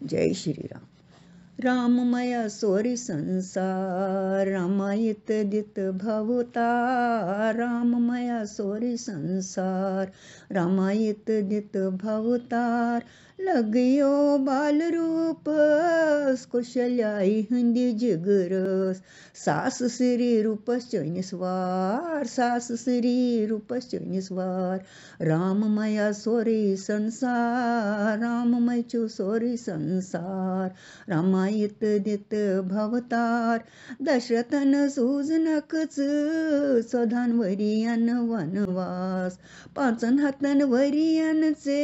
जय श्री राम। राममया सोरी संसार, रामायित दित भवतार। राममया सोरी संसार, रामायित दित भवतार। लगियो बाल रूप कुशल्याई हंदी जिगरस। सास श्री रूपस चैनिस्वार, सास श्री रूपस चैनिस्वार। राममया सोरी संसार, राममय चु सोरी संसार। रामायित दित भवतार। दशरथन सूजनकच सधान वरियन वनवास। पाचन हातन वरियनचे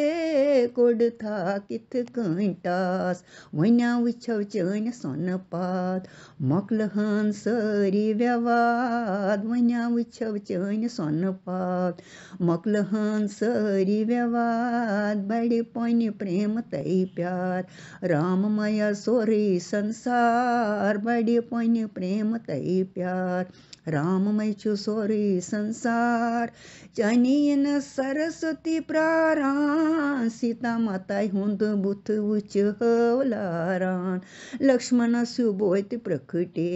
कोडथा किथ कंटास। वन्या विछव चैन सोनपात, मकल हंसरी व्यवाद। वन्या विछव चैन सोनपात, मकल हंसरी व्यवाद। बड़े पौन प्रेम तई प्यार, राममया सोरी संसार। बड़े पौन प्रेम तई प्यार, राममय छु सोरी संसार। चानियन सरस्वती प्रारान, सीता माता हुंद बुथ उच हवलारान। लक्ष्मण सुबोध प्रकटे,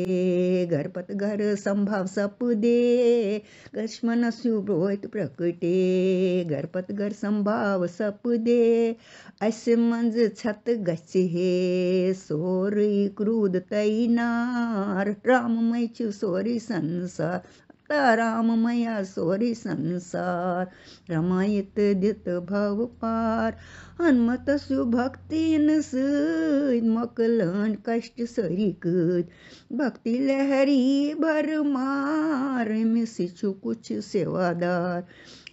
घरपत घर संभाव सपदे। लक्ष्मण सुबोध प्रकटे, घरपत घर संभाव सपदे। असे मंज छत गच हे, सोरी क्रूद तैनार। राममय छु सोरी संसार, राममया सोरी संसार। रामायित दित भव पार। हनुमत सुभक्तिन सद, मकलन कष्ट सरिकत। भक्ति लहरी भर मार, में सिछु कुछ सेवादार।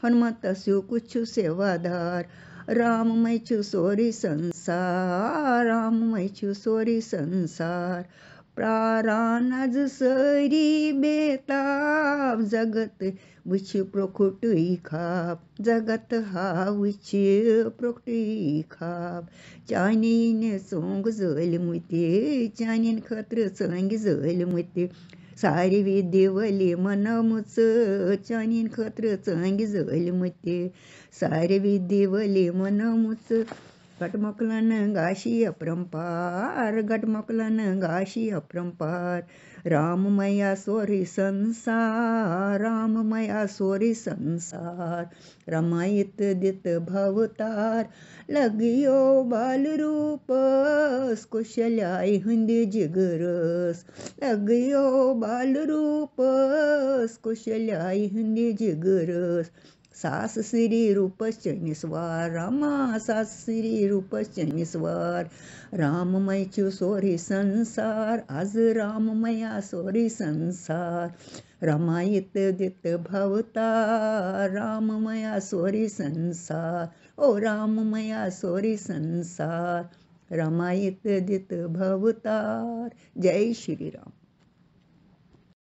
हनुमत सु कुछ सेवादार। राममय छु सोरी संसार, राममय छु सोरी संसार। प्रारानज सरी बेताब, जगत विच प्रकुटुई खाप। जगत हा विच प्रकुटुई खाप। चानिन सोंग जलमुते, चानिन खत्र संग जलमुते। सारी विद्य वली मनमुच, चानिन खत्र संग जलमुते। सारी विद्य वली मनमुच। गटमकलन गाशी अपरंपार, गटमकलन गाशी अपरंपार। राममया सोरी संसार, राममया सोरी संसार। रामायित दित भवतार। लगियो बाल रूपस, कुशल्याई हंदी जिगरस। लगियो बाल रूपस, कुशल्याई हंदी जिगरस। सास श्री रूपस चैनिस्वार, रामा सास श्री रूपस चैनिस्वार। राममय छु सोरी संसार, आज राममया सोरी संसार। रामायित दित भवतार, राममया सोरी संसार। ओ राममया सोरी संसार, रामायित दित भवतार। जय श्री राम।